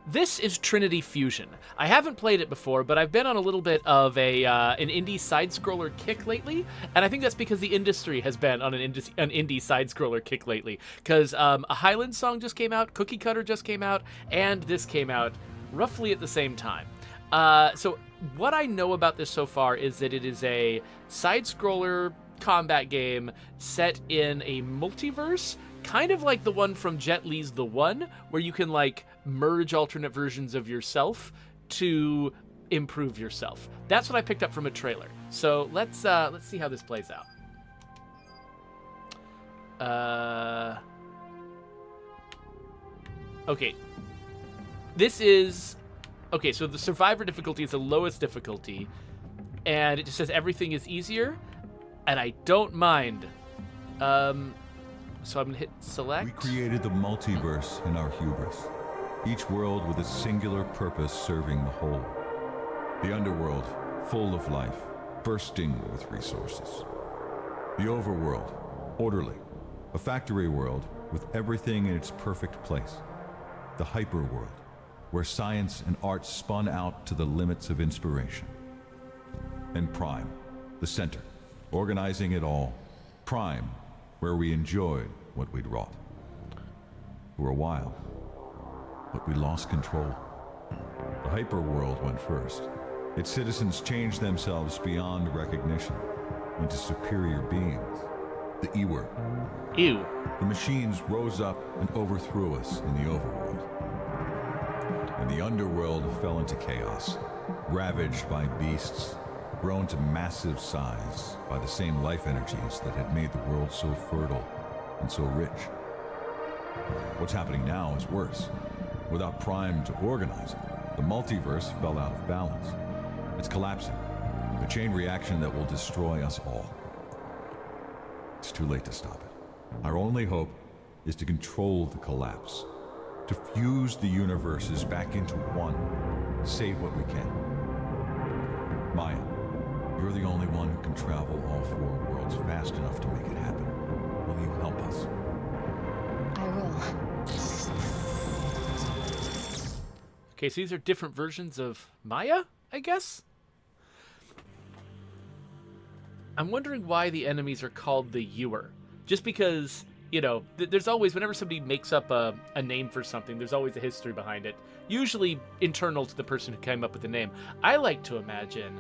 This is Trinity Fusion. I haven't played it before, but I've been on a little bit of an indie side-scroller kick lately, and I think that's because the industry has been on an indie side-scroller kick lately. Because a Highland song just came out, Cookie Cutter just came out, and this came out roughly at the same time. So what I know about this so far is that it is a side-scroller combat game set in a multiverse, kind of like the one from Jet Li's The One, where you can merge alternate versions of yourself to improve yourself. That's what I picked up from a trailer. So let's see how this plays out. Okay. This is okay. So the survivor difficulty is the lowest difficulty, and it just says everything is easier, and I don't mind. So I'm gonna hit select. We created the multiverse in our hubris, each world with a singular purpose serving the whole. The underworld, full of life, bursting with resources. The overworld, orderly, a factory world with everything in its perfect place. The hyperworld, where science and art spun out to the limits of inspiration. And Prime, the center, organizing it all. Prime, where we enjoyed what we'd wrought. For a while, but we lost control. The hyperworld went first. Its citizens changed themselves beyond recognition into superior beings. The E-word. Ew. The machines rose up and overthrew us in the overworld. And the underworld fell into chaos, ravaged by beasts, grown to massive size by the same life energies that had made the world so fertile and so rich. What's happening now is worse. Without Prime to organize it, the multiverse fell out of balance. It's collapsing, a chain reaction that will destroy us all. It's too late to stop it. Our only hope is to control the collapse, to fuse the universes back into one, save what we can. Maya, you're the only one who can travel all four worlds fast enough to make it happen. Will you help us? I will. Okay, so these are different versions of Maya, I guess? I'm wondering why the enemies are called the Ewer. Just because, there's always, whenever somebody makes up a name for something, there's always a history behind it. Usually internal to the person who came up with the name. I like to imagine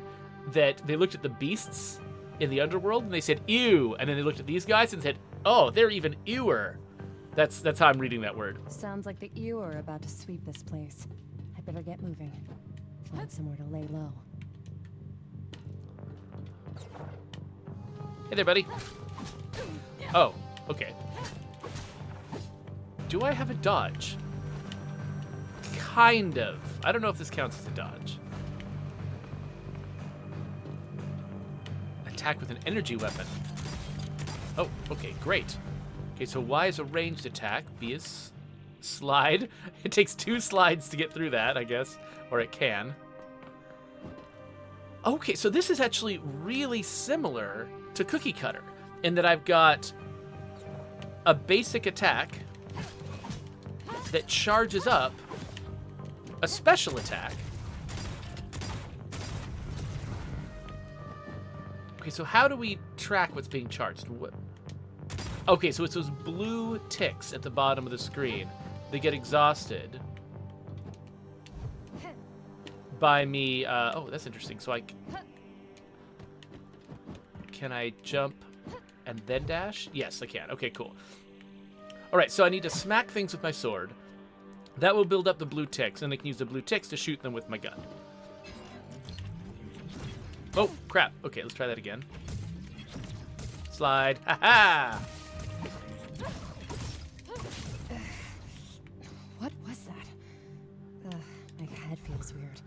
that they looked at the beasts in the underworld and they said, ew, and then they looked at these guys and said, oh, they're even ewer. That's how I'm reading that word. Sounds like the Ew are about to sweep this place. I better get moving. Find somewhere to lay low. Hey there, buddy. Oh, okay. Do I have a dodge? Kind of. I don't know if this counts as a dodge. Attack with an energy weapon. Oh, okay, great. Okay, so Y is a ranged attack. B is slide. It takes 2 slides to get through that, I guess. Or it can. Okay, so this is actually really similar to Cookie Cutter in that I've got a basic attack that charges up a special attack. Okay, so how do we track what's being charged? Okay, so it's those blue ticks at the bottom of the screen. They get exhausted by me. Oh, that's interesting. So can I jump and then dash? Yes, I can. Okay, cool. All right, so I need to smack things with my sword. That will build up the blue ticks, and I can use the blue ticks to shoot them with my gun. Oh, crap. Okay, let's try that again. Slide. Ha-ha! What was that? My head feels weird.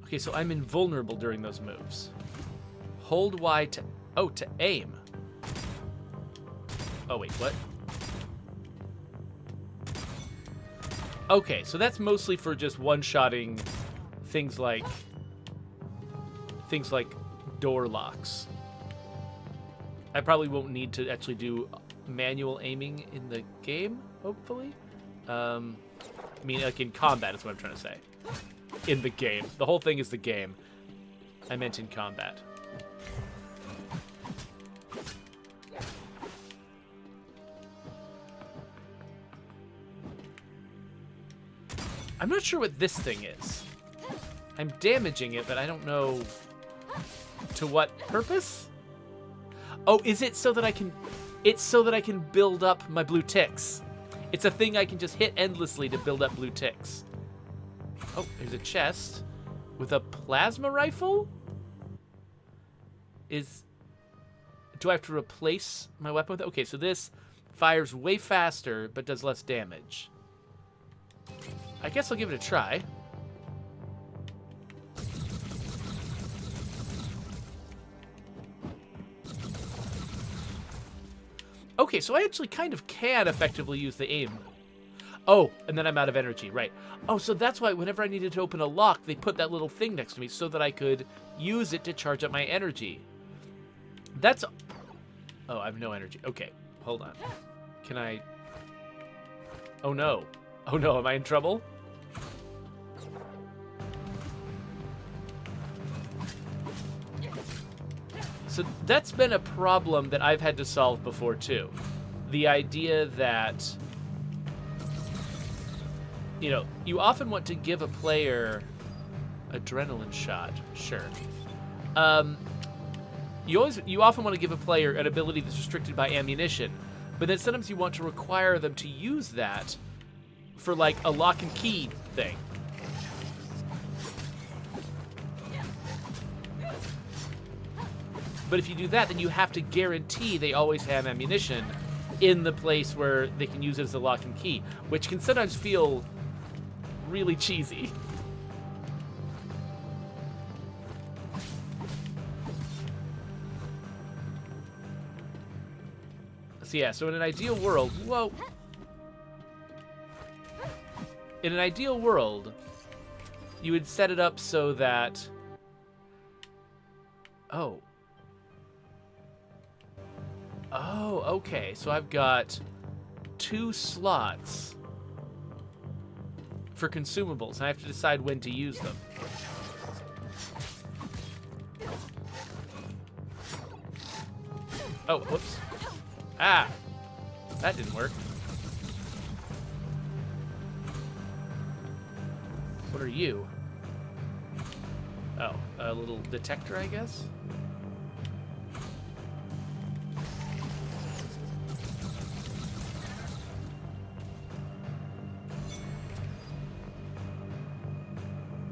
Okay, so I'm invulnerable during those moves. Hold Y to... Oh, to aim. Oh, wait, what? Okay, so that's mostly for just one-shotting things like door locks. I probably won't need to actually do manual aiming in the game, hopefully. mean, like, in combat is what I'm trying to say. In the game. The whole thing is the game. I meant in combat. I'm not sure what this thing is. I'm damaging it, but I don't know to what purpose? Oh, is it so that I can... It's so that I can build up my blue ticks. It's a thing I can just hit endlessly to build up blue ticks. Oh, there's a chest with a plasma rifle? Do I have to replace my weapon with it? Okay, so this fires way faster, but does less damage. I guess I'll give it a try. Okay, so I actually kind of can effectively use the aim. Oh, and then I'm out of energy, right. Oh, so that's why whenever I needed to open a lock, they put that little thing next to me so that I could use it to charge up my energy. That's... Oh, I have no energy. Okay, hold on. Can I... Oh, no. Oh, no, am I in trouble? So that's been a problem that I've had to solve before, too. The idea that, you know, you often want to give a player adrenaline shot. Sure. You often want to give a player an ability that's restricted by ammunition, but then sometimes you want to require them to use that for, like, a lock and key thing. But if you do that, then you have to guarantee they always have ammunition in the place where they can use it as a lock and key, which can sometimes feel really cheesy. So yeah, so in an ideal world, whoa. In an ideal world, you would set it up so that, oh, okay. So I've got 2 slots for consumables, and I have to decide when to use them. Oh, whoops. Ah! That didn't work. What are you? Oh, a little detector, I guess?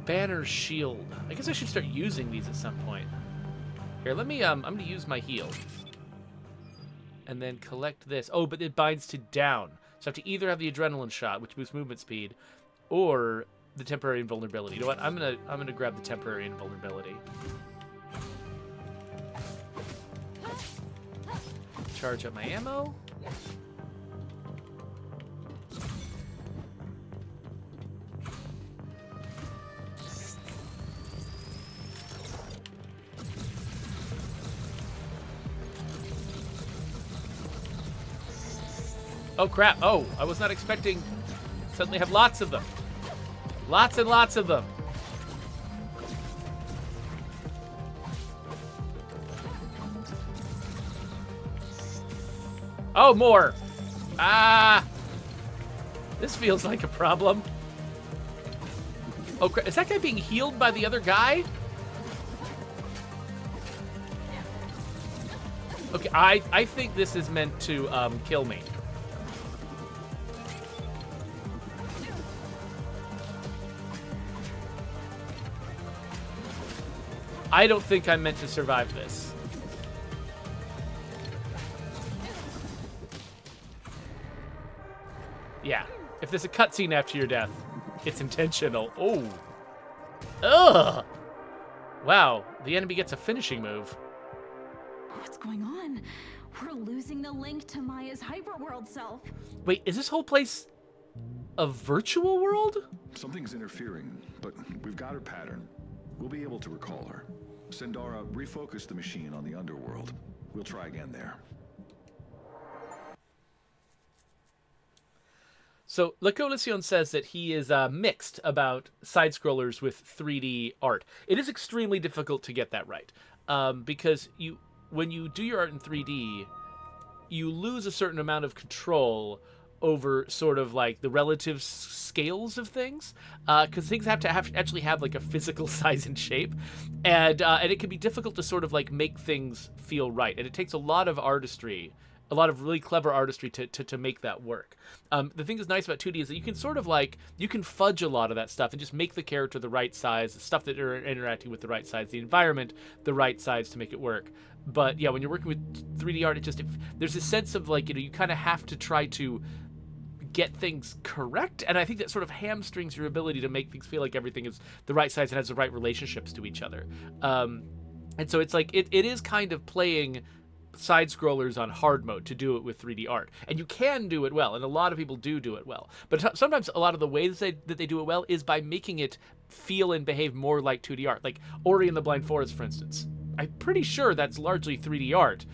Banner shield. I guess I should start using these at some point. Here, let me, I'm gonna use my heal. And then collect this. Oh, but it binds to down. So I have to either have the adrenaline shot, which boosts movement speed, or the temporary invulnerability. You know what? I'm gonna grab the temporary invulnerability. Charge up my ammo. Oh, crap. Oh, I was not expecting... Suddenly have lots of them. Lots and lots of them. Oh, more. Ah. This feels like a problem. Oh, crap. Is that guy being healed by the other guy? Okay, I think this is meant to kill me. I don't think I'm meant to survive this. Yeah. If there's a cutscene after your death, it's intentional. Oh. Ugh. Wow. The enemy gets a finishing move. What's going on? We're losing the link to Maya's hyperworld self. Wait, is this whole place a virtual world? Something's interfering, but we've got her pattern. We'll be able to recall her. Sindara, refocus the machine on the underworld. We'll try again there. So Le Coalition says that he is mixed about side-scrollers with 3D art. It is extremely difficult to get that right, because when you do your art in 3D, you lose a certain amount of control over sort of like the relative scales of things, because things have to actually have like a physical size and shape, and it can be difficult to sort of like make things feel right, and it takes a lot of artistry, a lot of really clever artistry to make that work. The thing that's nice about 2D is that you can sort of like, you can fudge a lot of that stuff and just make the character the right size, the stuff that are interacting with the right size, the environment the right size to make it work. But yeah, when you're working with 3D art, there's a sense of like, you kind of have to try to get things correct, and I think that sort of hamstrings your ability to make things feel like everything is the right size and has the right relationships to each other. And so it's like, it is kind of playing side scrollers on hard mode to do it with 3D art, and you can do it well, and a lot of people do it well, but sometimes a lot of the ways that they do it well is by making it feel and behave more like 2D art. Like Ori and the Blind Forest, for instance, I'm pretty sure that's largely 3D art,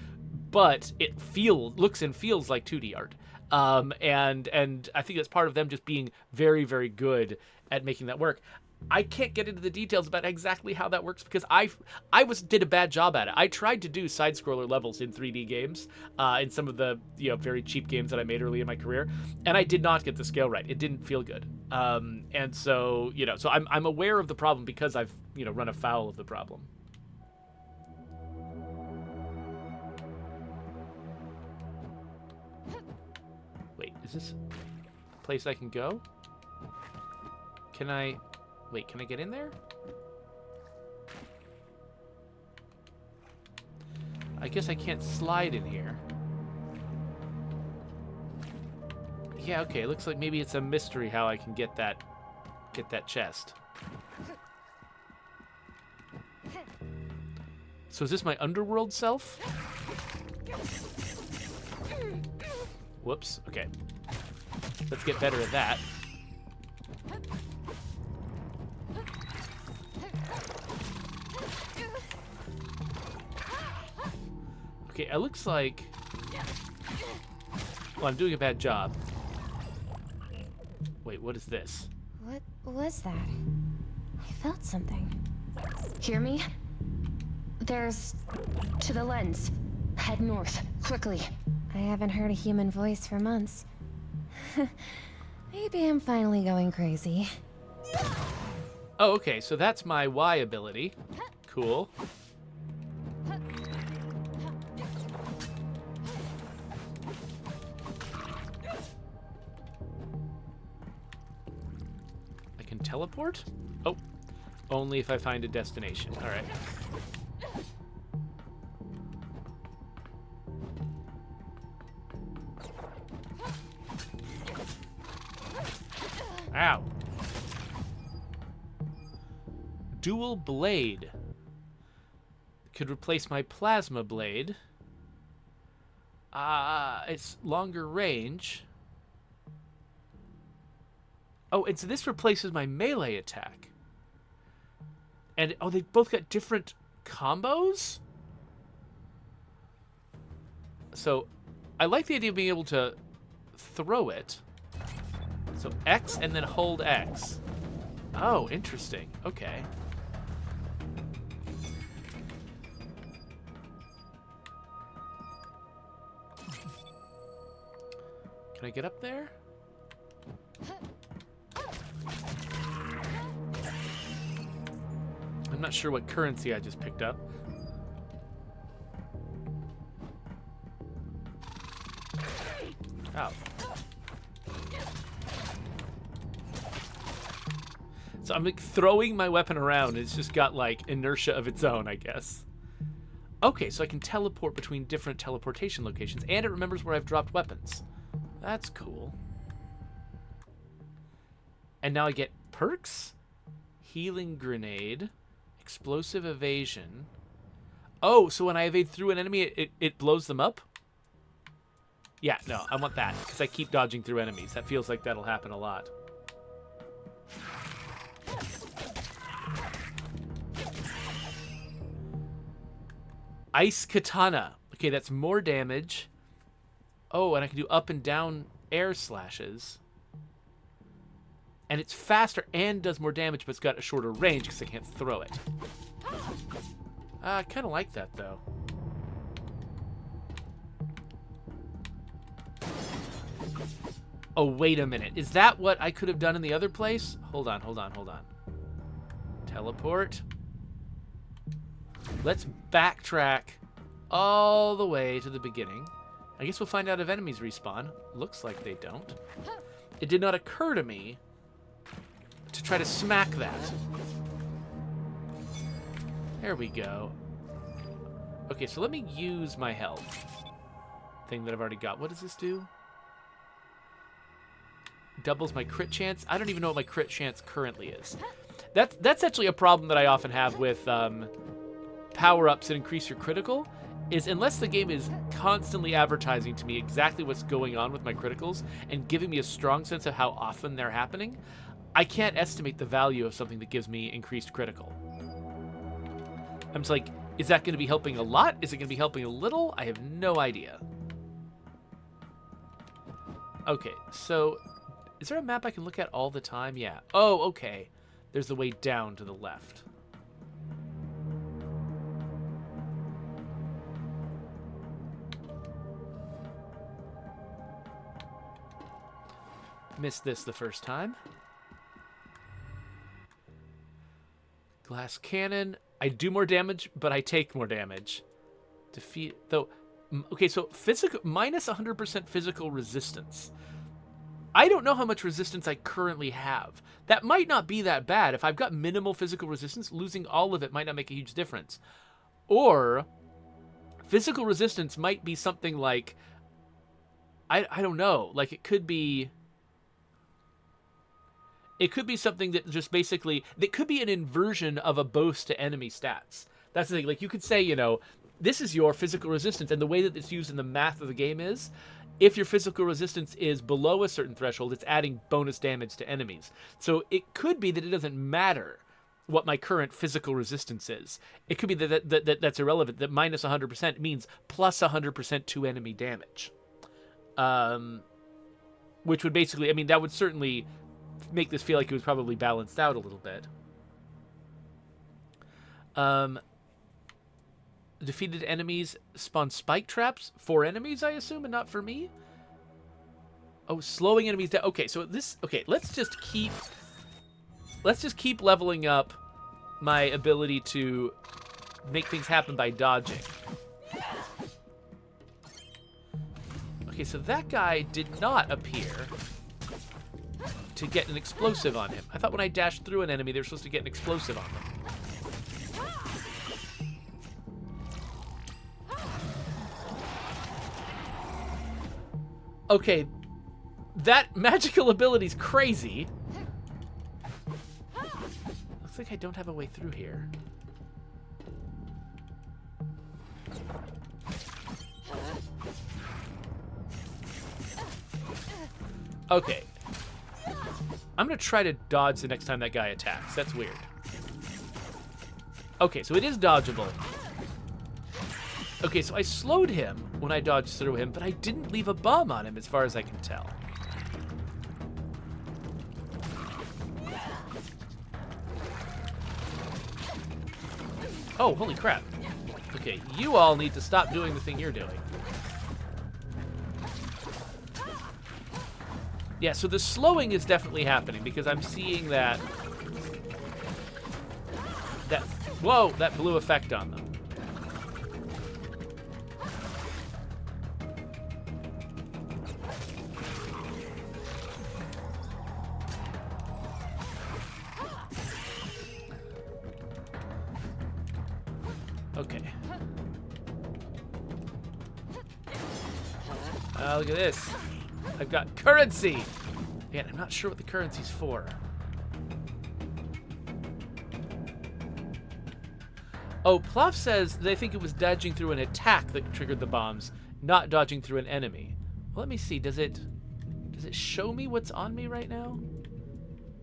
but it looks and feels like 2D art. And I think that's part of them just being very, very good at making that work. I can't get into the details about exactly how that works because I did a bad job at it. I tried to do side-scroller levels in 3D games, in some of the very cheap games that I made early in my career, and I did not get the scale right. It didn't feel good. And so so I'm aware of the problem because I've run afoul of the problem. Wait, is this a place I can go? Can I get in there? I guess I can't slide in here. Yeah, okay, it looks like maybe it's a mystery how I can get that chest. So is this my underworld self? Whoops, okay. Let's get better at that. Okay, it looks like... Well, I'm doing a bad job. Wait, what is this? What was that? I felt something. Hear me? There's... to the lens. Head north, quickly. I haven't heard a human voice for months. Maybe I'm finally going crazy. Oh, okay, so that's my Y ability. Cool. I can teleport? Oh, only if I find a destination. All right. Ow. Dual blade. Could replace my plasma blade. It's longer range. Oh, and so this replaces my melee attack. And, oh, they both got different combos? So, I like the idea of being able to throw it. So X and then hold X. Oh, interesting. Okay. Can I get up there? I'm not sure what currency I just picked up. Oh. So I'm like throwing my weapon around. It's just got like inertia of its own, I guess. Okay, so I can teleport between different teleportation locations, and it remembers where I've dropped weapons. That's cool. And now I get perks? Healing grenade. Explosive evasion. Oh, so when I evade through an enemy, it blows them up? Yeah, no, I want that, because I keep dodging through enemies. That feels like that'll happen a lot. Ice Katana. Okay, that's more damage. Oh, and I can do up and down air slashes. And it's faster and does more damage, but it's got a shorter range because I can't throw it. I kind of like that, though. Oh, wait a minute. Is that what I could have done in the other place? Hold on. Teleport. Let's backtrack all the way to the beginning. I guess we'll find out if enemies respawn. Looks like they don't. It did not occur to me to try to smack that. There we go. Okay, so let me use my health thing that I've already got. What does this do? Doubles my crit chance. I don't even know what my crit chance currently is. That's actually a problem that I often have with power-ups that increase your critical, is unless the game is constantly advertising to me exactly what's going on with my criticals and giving me a strong sense of how often they're happening, I can't estimate the value of something that gives me increased critical. I'm just like, is that going to be helping a lot? Is it going to be helping a little? I have no idea. Okay, so is there a map I can look at all the time? Yeah. Oh, okay. There's the way down to the left. Missed this the first time. Glass cannon. I do more damage, but I take more damage. Defeat, though. Okay, so physical minus 100% physical resistance. I don't know how much resistance I currently have. That might not be that bad. If I've got minimal physical resistance, losing all of it might not make a huge difference. Or physical resistance might be something like, I don't know, like it could be something that just basically, that could be an inversion of a boost to enemy stats. That's the thing. Like you could say, you know, this is your physical resistance, and the way that it's used in the math of the game is, if your physical resistance is below a certain threshold, it's adding bonus damage to enemies. So it could be that it doesn't matter what my current physical resistance is. It could be that that's irrelevant, that minus 100% means plus 100% to enemy damage. Which would basically, I mean, that would certainly make this feel like it was probably balanced out a little bit. Defeated enemies spawn spike traps for enemies, I assume, and not for me? Oh, slowing enemies down. Okay, so this... Okay, let's just keep leveling up my ability to make things happen by dodging. Okay, so that guy did not appear to get an explosive on him. I thought when I dashed through an enemy, they were supposed to get an explosive on them. Okay, that magical ability's crazy. Looks like I don't have a way through here. Okay. I'm gonna try to dodge the next time that guy attacks. That's weird. Okay, so it is dodgeable. Okay, so I slowed him when I dodged through him, but I didn't leave a bomb on him as far as I can tell. Oh, holy crap. Okay, you all need to stop doing the thing you're doing. Yeah, so the slowing is definitely happening because I'm seeing that whoa, that blue effect on them. Okay. Look at this. I've got currency! Again, I'm not sure what the currency's for. Oh, Pluff says they think it was dodging through an attack that triggered the bombs, not dodging through an enemy. Well, let me see. Does it show me what's on me right now?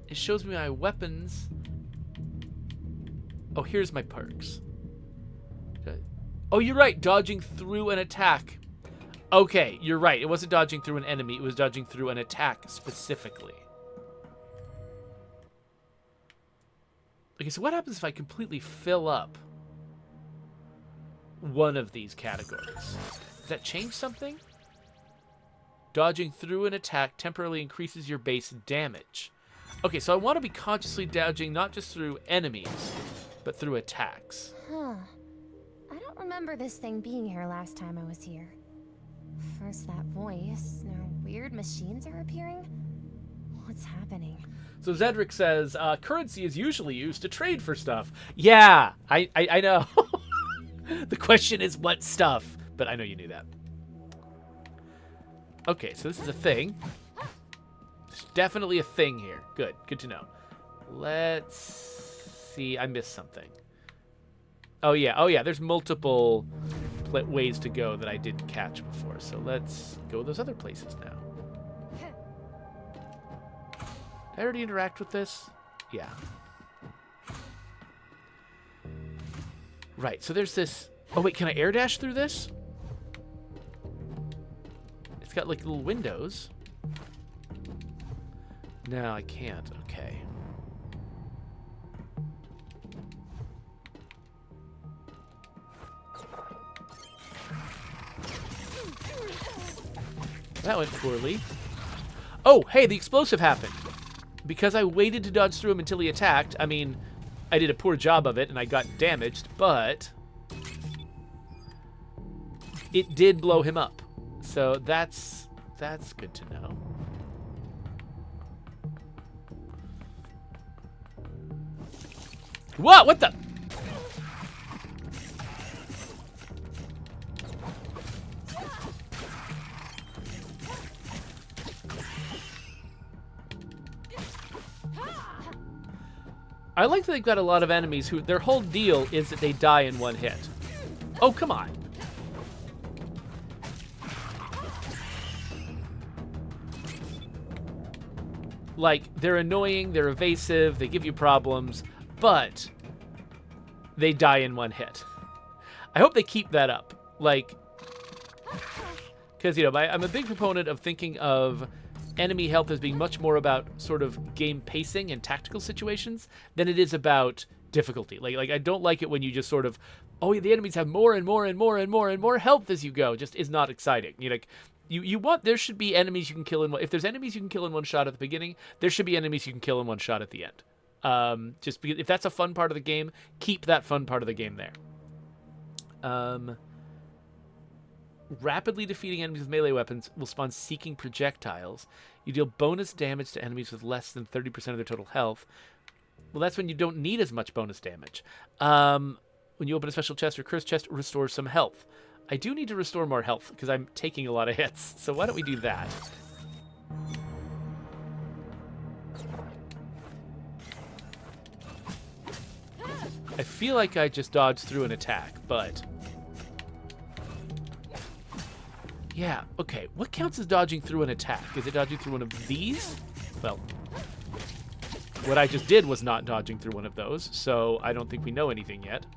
It shows me my weapons. Oh, here's my perks. Oh, you're right. Dodging through an attack. Okay, you're right. It wasn't dodging through an enemy. It was dodging through an attack specifically. Okay, so what happens if I completely fill up one of these categories? Does that change something? Dodging through an attack temporarily increases your base damage. Okay, so I want to be consciously dodging not just through enemies, but through attacks. Huh. I don't remember this thing being here last time I was here. First that voice, now weird machines are appearing? What's happening? So Zedric says, currency is usually used to trade for stuff. Yeah, I know. The question is what stuff, but I know you knew that. Okay, so this is a thing. There's definitely a thing here. Good to know. Let's see, I missed something. Oh yeah, there's multiple ways to go that I didn't catch before, so let's go those other places now. Did I already interact with this? Yeah. Right, so there's this... Oh, wait, can I air dash through this? It's got, like, little windows. No, I can't. Okay. That went poorly. Oh, hey, the explosive happened. Because I waited to dodge through him until he attacked, I mean, I did a poor job of it and I got damaged, but it did blow him up. So that's good to know. What the? I like that they've got a lot of enemies who their whole deal is that they die in one hit. Oh, come on. Like, they're annoying, they're evasive, they give you problems, but they die in one hit. I hope they keep that up. Like, because, you know, I'm a big proponent of thinking of enemy health as being much more about sort of game pacing and tactical situations than it is about difficulty. Like I don't like it when you just sort of, oh, the enemies have more and more and more and more and more health as you go. Just is not exciting. You like, you want, there should be enemies you can kill in one. If there's enemies you can kill in one shot at the beginning, there should be enemies you can kill in one shot at the end. Just because if that's a fun part of the game, keep that fun part of the game there. Rapidly defeating enemies with melee weapons will spawn seeking projectiles. You deal bonus damage to enemies with less than 30% of their total health. Well, that's when you don't need as much bonus damage. When you open a special chest or cursed chest, restores some health. I do need to restore more health because I'm taking a lot of hits. So why don't we do that? I feel like I just dodged through an attack, but... Yeah, okay. What counts as dodging through an attack? Is it dodging through one of these? Well, what I just did was not dodging through one of those, so I don't think we know anything yet.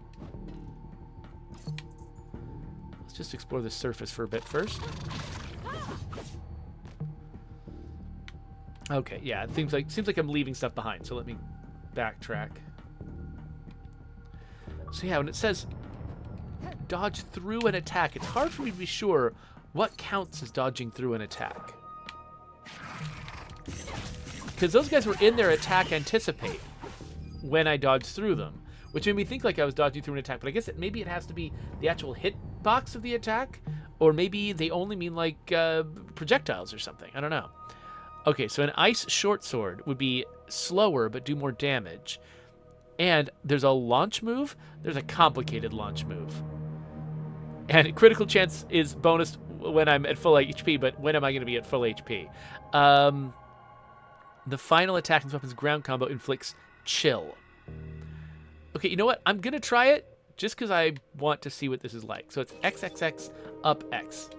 Let's just explore the surface for a bit first. Okay, yeah, it seems like I'm leaving stuff behind, so let me backtrack. So yeah, when it says dodge through an attack, it's hard for me to be sure what counts as dodging through an attack. Because those guys were in their attack anticipate when I dodged through them, which made me think like I was dodging through an attack, but I guess maybe it has to be the actual hit box of the attack, or maybe they only mean like projectiles or something. I don't know. Okay, so an ice short sword would be slower but do more damage. And there's a launch move. There's a complicated launch move. And critical chance is bonus when I'm at full HP, but when am I going to be at full HP? The final attack in this weapon's ground combo inflicts chill. Okay, you know what? I'm going to try it just because I want to see what this is like. So it's XXX up X.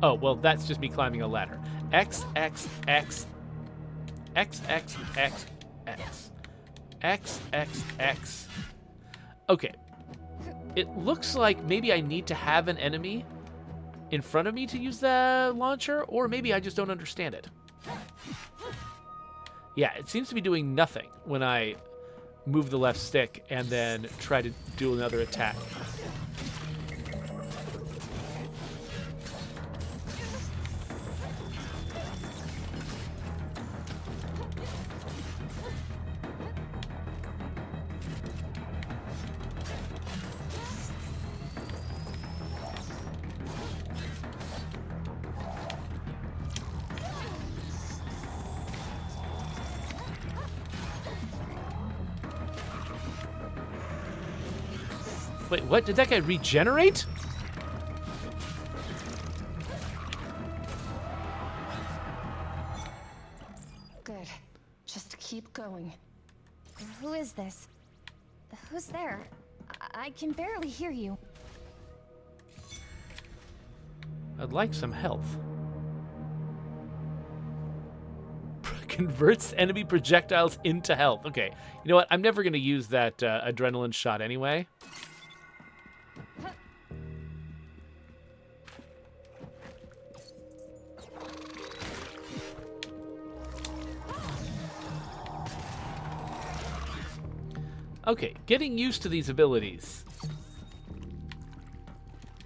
Oh, well, that's just me climbing a ladder. XXX. XXX. X. XXX. Okay. It looks like maybe I need to have an enemy in front of me to use the launcher, or maybe I just don't understand it. Yeah, it seems to be doing nothing when I move the left stick and then try to do another attack. Wait, what? Did that guy regenerate? Good. Just keep going. Who is this? Who's there? I can barely hear you. I'd like some health. Converts enemy projectiles into health. Okay, you know what? I'm never going to use that adrenaline shot anyway. Okay, getting used to these abilities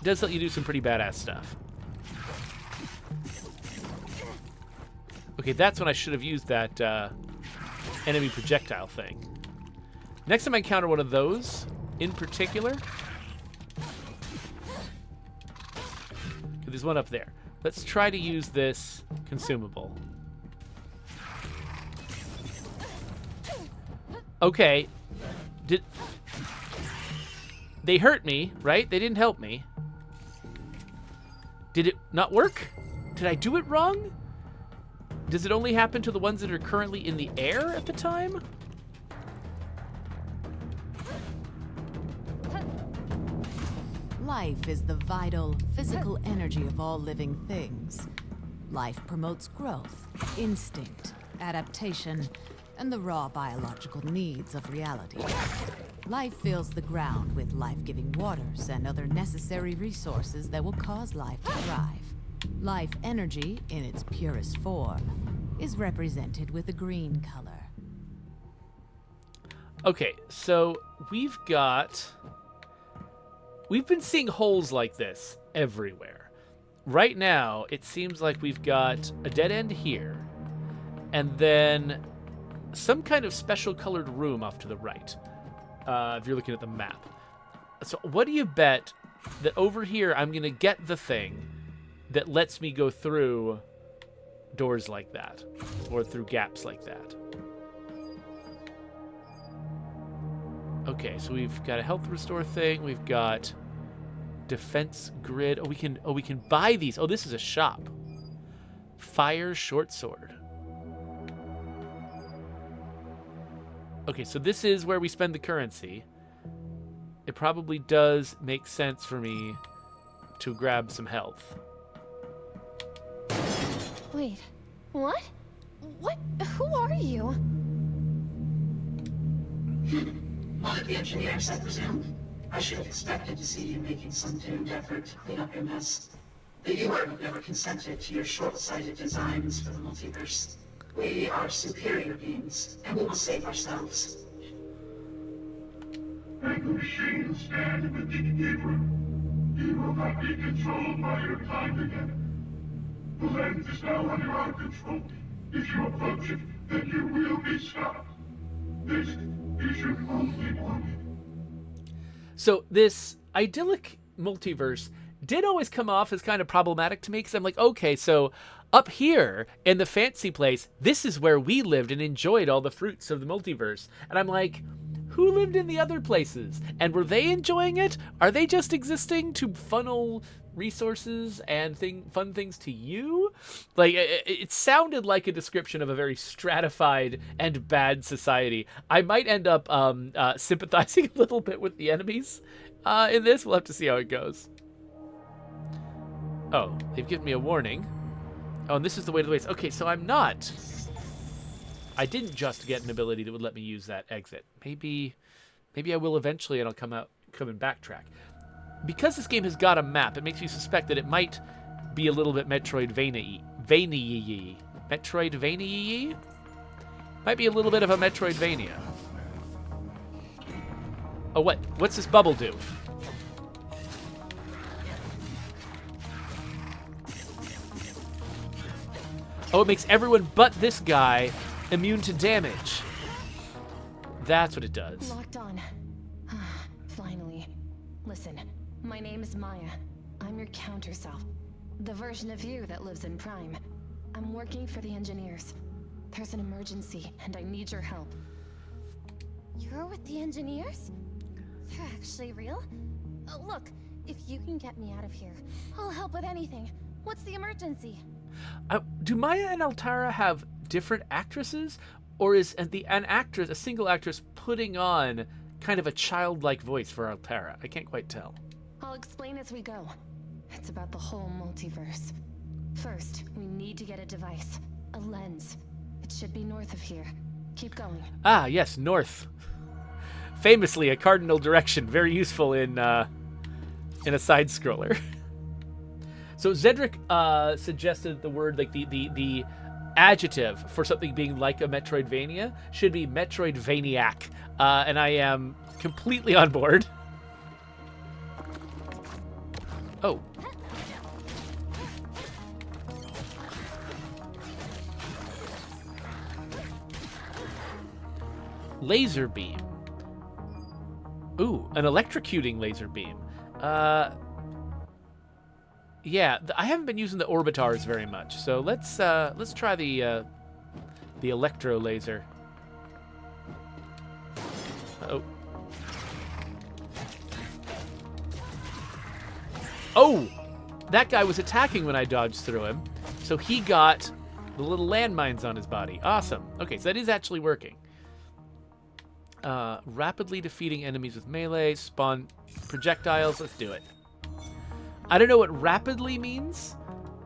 does let you do some pretty badass stuff. Okay, that's when I should have used that enemy projectile thing. Next time I encounter one of those, in particular... Okay, there's one up there. Let's try to use this consumable. Okay. They hurt me, right? They didn't help me. Did it not work? Did I do it wrong? Does it only happen to the ones that are currently in the air at the time? Life is the vital, physical energy of all living things. Life promotes growth, instinct, adaptation, and the raw biological needs of reality. Life fills the ground with life-giving waters and other necessary resources that will cause life to thrive. Life energy, in its purest form, is represented with a green color. Okay, so we've been seeing holes like this everywhere. Right now, it seems like we've got a dead end here, and then some kind of special colored room off to the right, if you're looking at the map. So what do you bet that over here I'm going to get the thing that lets me go through doors like that, or through gaps like that? Okay, so we've got a health restore thing. We've got defense grid. Oh, we can buy these. Oh, this is a shop. Fire short sword. Okay, so this is where we spend the currency. It probably does make sense for me to grab some health. Wait, what? What? Who are you? One of the engineers, I presume. I should have expected to see you making some doomed effort to clean up your mess. The UR have never consented to your short-sighted designs for the multiverse. We are superior beings, and we will save ourselves. Make the machine stand in the decay room. You will not be controlled by your kind again. The lens is now under our control. If you approach it, then you will be stopped. This is your only warning. So this idyllic multiverse did always come off as kind of problematic to me, because I'm like, okay, so up here in the fancy place, this is where we lived and enjoyed all the fruits of the multiverse. And I'm like, who lived in the other places? And were they enjoying it? Are they just existing to funnel resources and fun things to you? Like, it sounded like a description of a very stratified and bad society. I might end up sympathizing a little bit with the enemies in this. We'll have to see how it goes. Oh, they've given me a warning. Oh, and this is the way to the waste. Okay, so I didn't just get an ability that would let me use that exit. Maybe I will eventually, and I'll come and backtrack. Because this game has got a map, it makes me suspect that it might be a little bit Metroidvania-y. Might be a little bit of a Metroidvania. Oh, what? What's this bubble do? Oh, it makes everyone but this guy immune to damage. That's what it does. Locked on. Finally. Listen, my name is Maya. I'm your counter self. The version of you that lives in Prime. I'm working for the engineers. There's an emergency, and I need your help. You're with the engineers? They're actually real? Look, if you can get me out of here, I'll help with anything. What's the emergency? Do Maya and Altara have different actresses? Or is a single actress putting on kind of a childlike voice for Altara? I can't quite tell. I'll explain as we go. It's about the whole multiverse. First, we need to get a device. A lens. It should be north of here. Keep going. Ah, yes, north. Famously, a cardinal direction. Very useful in a side-scroller. So Zedric suggested the word, like the adjective for something being like a Metroidvania should be Metroidvaniac. And I am completely on board. Oh. Laser beam. Ooh, an electrocuting laser beam. Yeah, I haven't been using the orbitars very much, so let's try the electro laser. Oh. Oh! That guy was attacking when I dodged through him, so he got the little landmines on his body. Awesome. Okay, so that is actually working. Rapidly defeating enemies with melee, spawn projectiles. Let's do it. I don't know what rapidly means.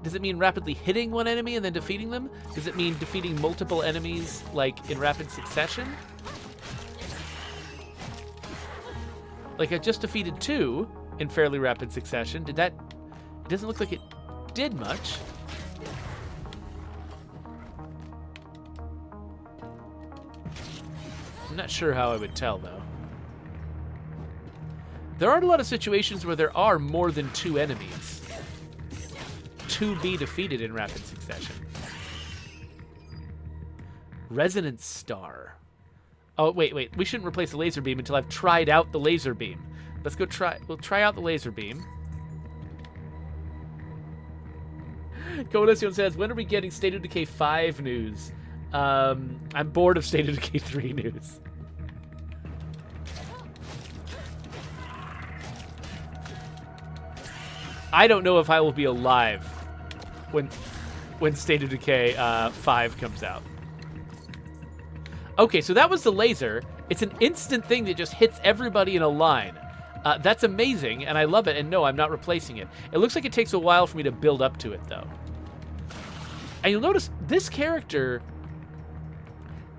Does it mean rapidly hitting one enemy and then defeating them? Does it mean defeating multiple enemies, like, in rapid succession? Like, I just defeated 2 in fairly rapid succession. Did that... It doesn't look like it did much. I'm not sure how I would tell, though. There aren't a lot of situations where there are more than 2 enemies to be defeated in rapid succession. Resonance Star. Oh, wait. We shouldn't replace the laser beam until I've tried out the laser beam. Let's go try... We'll try out the laser beam. Coalition says, when are we getting State of Decay 5 news? I'm bored of State of Decay 3 news. I don't know if I will be alive when State of Decay 5 comes out. Okay, so that was the laser. It's an instant thing that just hits everybody in a line. That's amazing, and I love it, and no, I'm not replacing it. It looks like it takes a while for me to build up to it, though. And you'll notice this character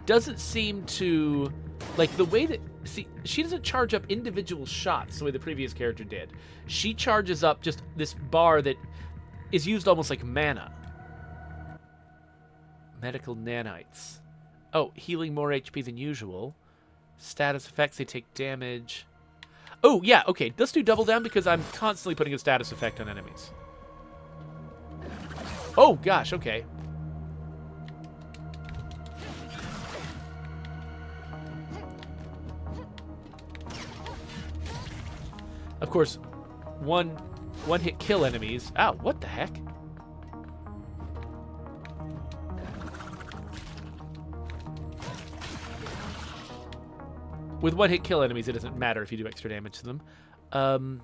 doesn't seem to... Like, the way that... See, she doesn't charge up individual shots the way the previous character did. She charges up just this bar that is used almost like mana. Medical nanites. Oh, healing more HP than usual. Status effects, they take damage. Oh, yeah, okay. Let's do double down because I'm constantly putting a status effect on enemies. Oh, gosh, okay. Of course, one-hit kill enemies. Ow, what the heck? With one-hit kill enemies, it doesn't matter if you do extra damage to them.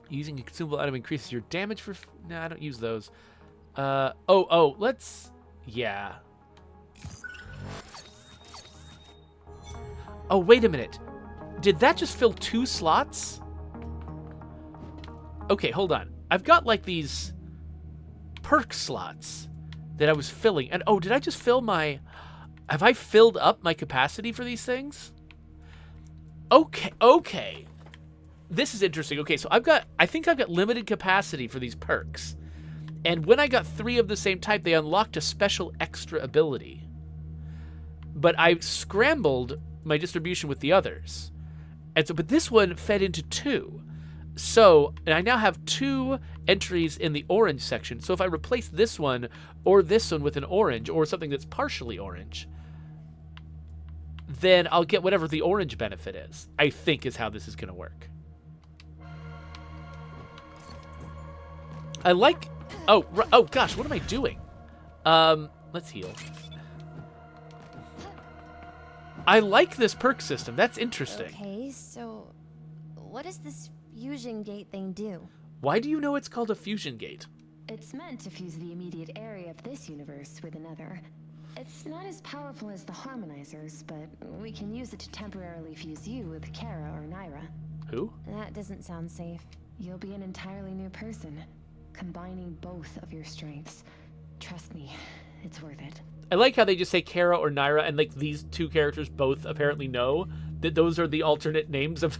Using a consumable item increases your damage for... Nah, I don't use those. Let's... Yeah. Oh, wait a minute. Did that just fill 2 slots? Okay, hold on. I've got, like, these perk slots that I was filling. And, oh, did I just fill my... Have I filled up my capacity for these things? Okay. This is interesting. Okay, so I think I've got limited capacity for these perks. And when I got 3 of the same type, they unlocked a special extra ability. but I scrambled my distribution with the others. And so, but this one fed into 2. So, and I now have 2 entries in the orange section. So if I replace this one or this one with an orange or something that's partially orange, then I'll get whatever the orange benefit is, I think is how this is going to work. I like... Oh gosh, what am I doing? Let's heal. I like this perk system. That's interesting. Okay, so what does this fusion gate thing do? Why do you know it's called a fusion gate? It's meant to fuse the immediate area of this universe with another. It's not as powerful as the harmonizers, but we can use it to temporarily fuse you with Kara or Naira. Who? That doesn't sound safe. You'll be an entirely new person, combining both of your strengths. Trust me, it's worth it. I like how they just say Kara or Naira, and like these 2 characters both apparently know that those are the alternate names of...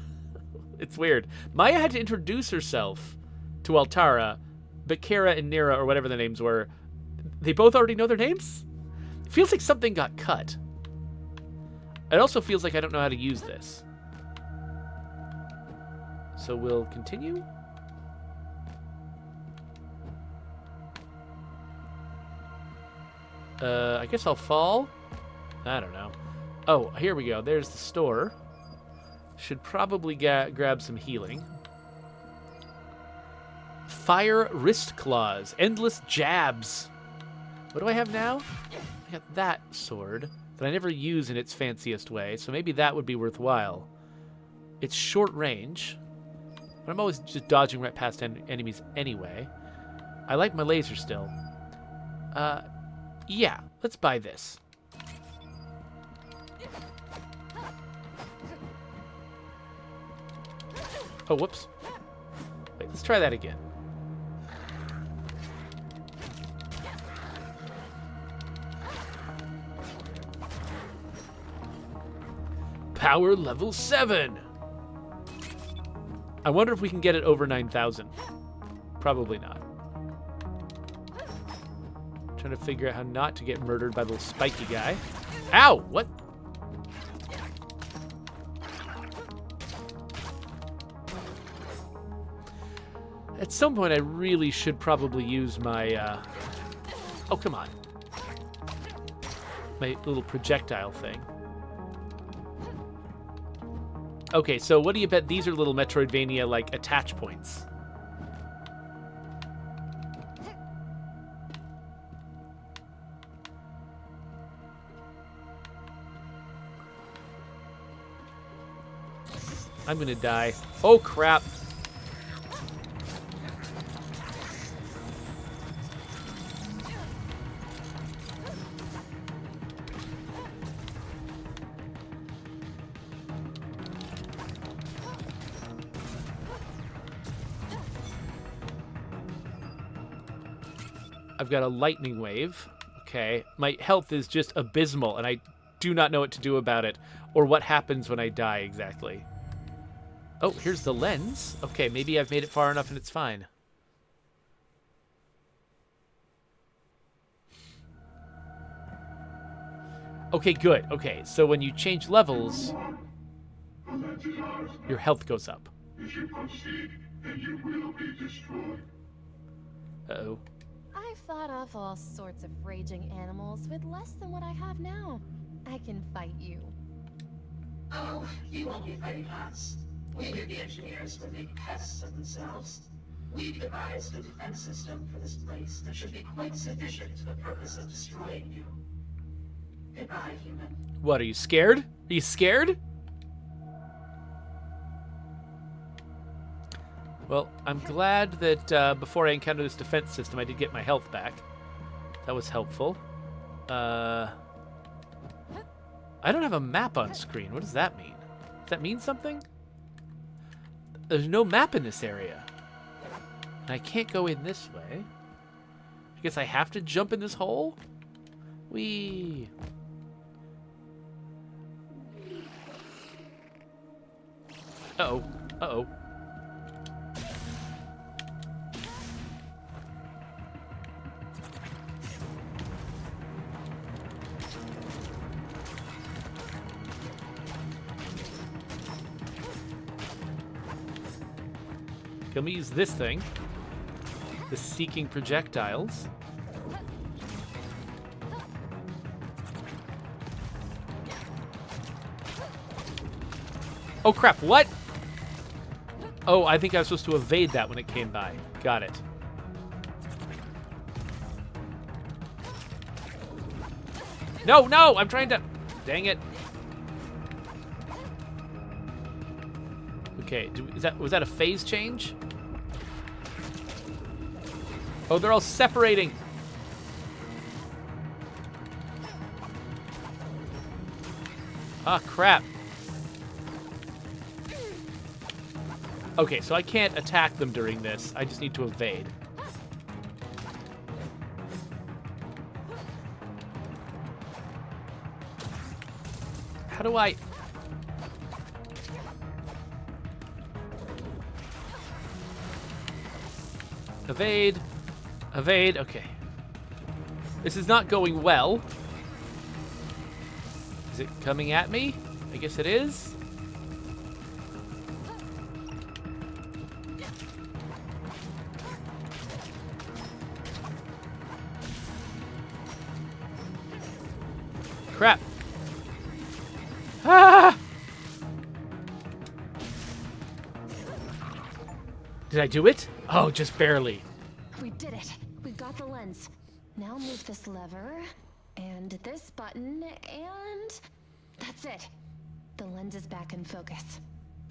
It's weird. Maya had to introduce herself to Altara, but Kara and Nira, or whatever the names were, they both already know their names? It feels like something got cut. It also feels like I don't know how to use this. So we'll continue. I guess I'll fall. I don't know. Oh, here we go. There's the store. Should probably grab some healing. Fire wrist claws. Endless jabs. What do I have now? I got that sword that I never use in its fanciest way, so maybe that would be worthwhile. It's short range, but I'm always just dodging right past enemies anyway. I like my laser still. Yeah, let's buy this. Oh, whoops. Wait, let's try that again. Power level 7. I wonder if we can get it over 9,000. Probably not. Trying to figure out how not to get murdered by the little spiky guy. Ow! What? At some point, I really should probably use my, oh, come on. My little projectile thing. Okay, so what do you bet these are little Metroidvania, like, attach points? I'm gonna die. Oh, crap. I've got a lightning wave. Okay. My health is just abysmal, and I do not know what to do about it, or what happens when I die exactly. Oh, here's the lens. Okay, maybe I've made it far enough and it's fine. Okay, good. Okay, so when you change levels, your health goes up. If you proceed, then you will be destroyed. Uh-oh. I've fought off all sorts of raging animals with less than what I have now. I can fight you. Oh, you won't be fighting us. We knew the engineers would make pests of themselves. We've devised a defense system for this place that should be quite sufficient to the purpose of destroying you. Goodbye, human. What, are you scared? Are you scared? Well, I'm glad that before I encountered this defense system, I did get my health back. That was helpful. I don't have a map on screen. What does that mean? Does that mean something? There's no map in this area. And I can't go in this way. I guess I have to jump in this hole? Whee! Uh-oh. Uh-oh. Can we use this thing? The seeking projectiles. Oh crap, what? Oh, I think I was supposed to evade that when it came by. Got it. No, no, I'm trying to... Dang it. Okay, was that a phase change? Oh, they're all separating. Ah, crap. Okay, so I can't attack them during this. I just need to evade. How do I... Evade. Evade. Okay. This is not going well. Is it coming at me? I guess it is. Crap. Ah! Did I do it? Oh, just barely. We did it. We got the lens. Now move this lever, and this button, and... That's it. The lens is back in focus.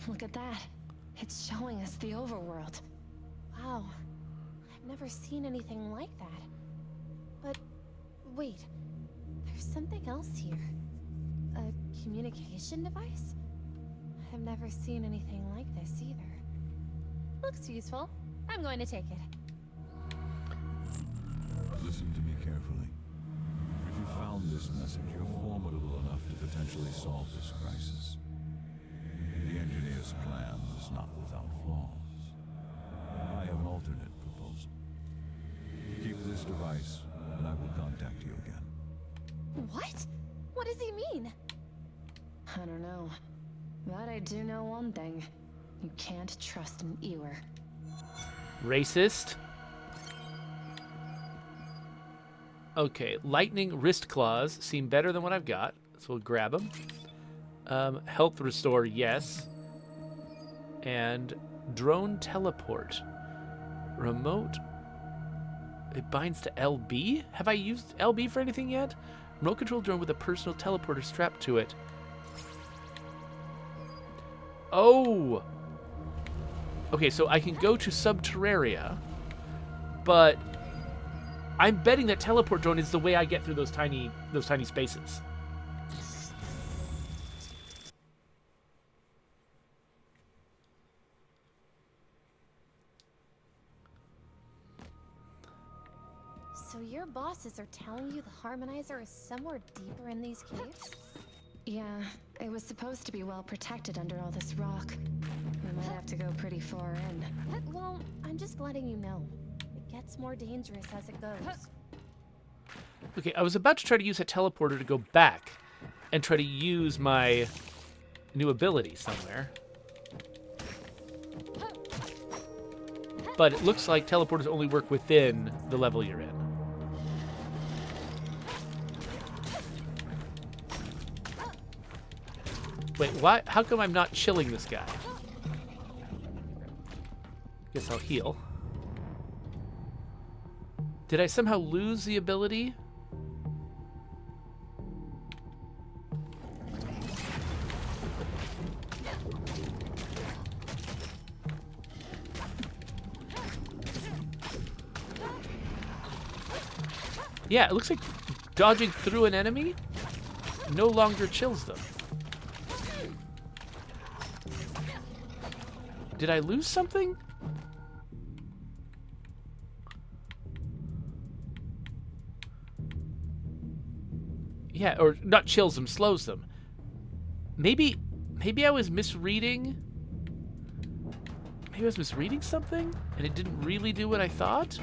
Look at that. It's showing us the overworld. Wow. I've never seen anything like that. But, wait. There's something else here. A communication device? I've never seen anything like this either. Looks useful. I'm going to take it. Listen to me carefully. If you found this message, you're formidable enough to potentially solve this crisis. The engineer's plan is not without flaws. I have an alternate proposal. Keep this device, and I will contact you again. What? What does he mean? I don't know. But I do know one thing. You can't trust an Ewer. Racist. Okay, lightning wrist claws seem better than what I've got, so we'll grab them. Health restore, yes. And drone teleport. Remote. It binds to LB? Have I used LB for anything yet? Remote control drone with a personal teleporter strapped to it. Oh! Okay, so I can go to Subterraria, but I'm betting that teleport drone is the way I get through those tiny spaces. So your bosses are telling you the Harmonizer is somewhere deeper in these caves? Yeah, it was supposed to be well protected under all this rock. We might have to go pretty far in. Well, I'm just letting you know. It gets more dangerous as it goes. Okay, I was about to try to use a teleporter to go back and try to use my new ability somewhere. But it looks like teleporters only work within the level you're in. Wait, why? How come I'm not chilling this guy? Guess I'll heal. Did I somehow lose the ability? Yeah, it looks like dodging through an enemy no longer chills them. Did I lose something? Yeah, or not chills them, slows them. Maybe I was misreading. Maybe I was misreading something, and it didn't really do what I thought.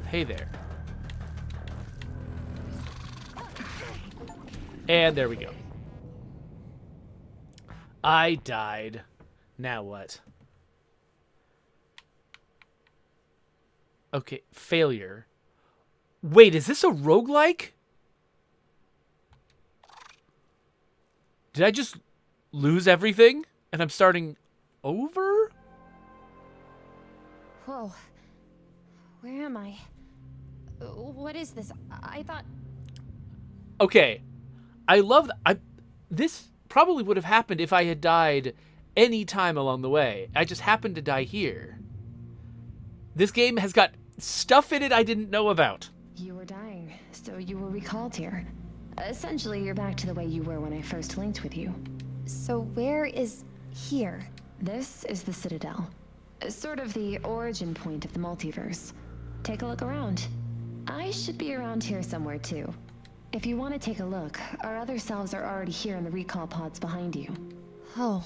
Hey there. And there we go. I died. Now what? Okay, failure. Wait, is this a roguelike? Did I just lose everything and I'm starting over? Whoa. Where am I? What is this? I thought... Okay. I love that. This probably would have happened if I had died any time along the way. I just happened to die here. This game has got stuff in it I didn't know about. You were dying, so you were recalled here. Essentially, you're back to the way you were when I first linked with you. So where is here? This is the Citadel. Sort of the origin point of the multiverse. Take a look around. I should be around here somewhere too. If you want to take a look, our other selves are already here in the recall pods behind you. Oh.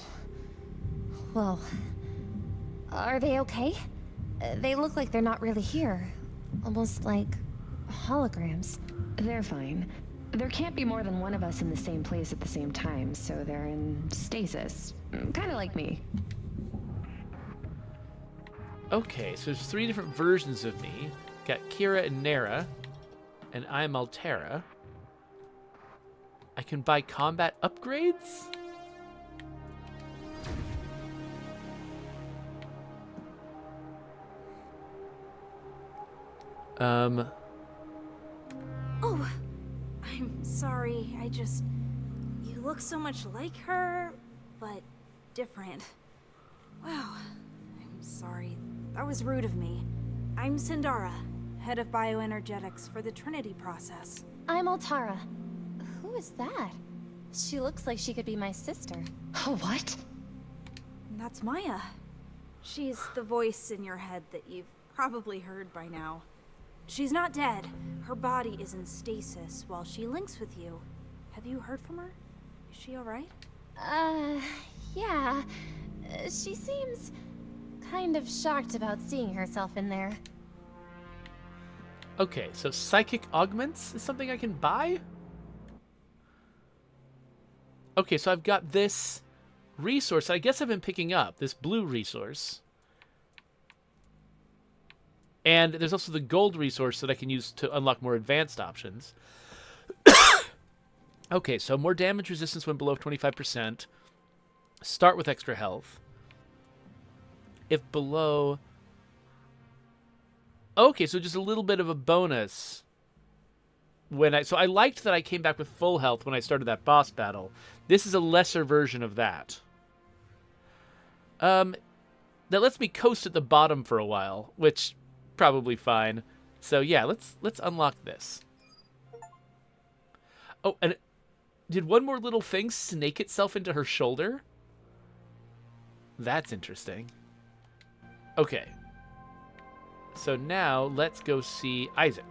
Well... Are they okay? They look like they're not really here. Almost like holograms. They're fine. There can't be more than one of us in the same place at the same time, so they're in stasis. Kinda like me. Okay, so there's 3 different versions of me. Got Kira and Nera, and I'm Altera. I can buy combat upgrades? Oh, I'm sorry. You look so much like her, but different. Wow, I'm sorry. That was rude of me. I'm Sindara, head of bioenergetics for the Trinity process. I'm Altara. Who is that? She looks like she could be my sister. Oh, what? That's Maya. She's the voice in your head that you've probably heard by now. She's not dead. Her body is in stasis while she links with you. Have you heard from her? Is she alright? Yeah. She seems kind of shocked about seeing herself in there. Okay, so psychic augments is something I can buy? Okay, so I've got this resource I guess I've been picking up, this blue resource. And there's also the gold resource that I can use to unlock more advanced options. Okay, so more damage resistance when below 25%. Start with extra health. If below... Okay, so just a little bit of a bonus. So I liked that I came back with full health when I started that boss battle. This is a lesser version of that. That lets me coast at the bottom for a while, which... probably fine. So yeah, let's unlock this. Oh, and did one more little thing snake itself into her shoulder? That's interesting. Okay. So now let's go see Isaac.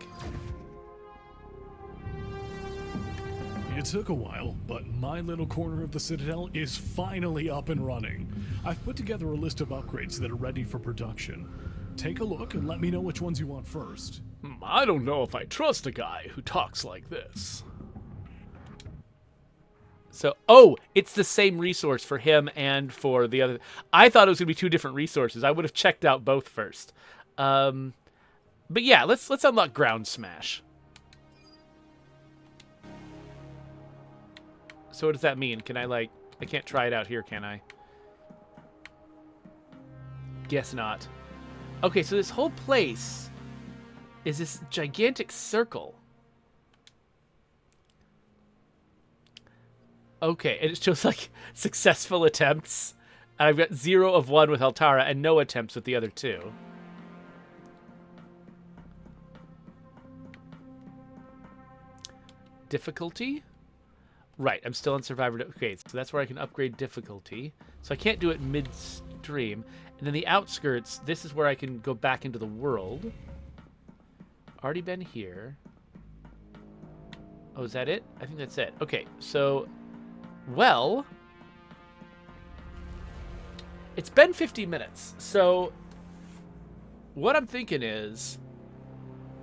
It took a while, but my little corner of the Citadel is finally up and running. I've put together a list of upgrades that are ready for production. Take a look and let me know which ones you want first. I don't know if I trust a guy who talks like this. So, oh, it's the same resource for him and for the other. I thought it was going to be 2 different resources. I would have checked out both first. But yeah, let's unlock Ground Smash. So what does that mean? Can I can't try it out here, can I? Guess not. Okay, so this whole place is this gigantic circle. Okay, and it shows successful attempts. And I've got 0 of 1 with Altara and no attempts with the other 2. Difficulty? Right, I'm still on Survivor. Okay, so that's where I can upgrade difficulty. So I can't do it midstream. And then the outskirts, this is where I can go back into the world. Already been here. Oh, is that it? I think that's it. Okay, so... Well... It's been 50 minutes, so... What I'm thinking is...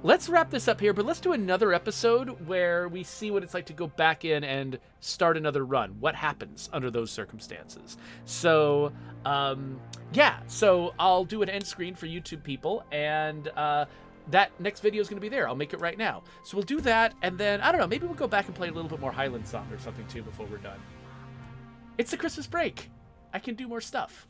let's wrap this up here, but let's do another episode where we see what it's like to go back in and start another run. What happens under those circumstances? So, yeah, so I'll do an end screen for YouTube people, and that next video is going to be there. I'll make it right now. So we'll do that, and then, I don't know, maybe we'll go back and play a little bit more Highland Song or something too before we're done. It's the Christmas break. I can do more stuff.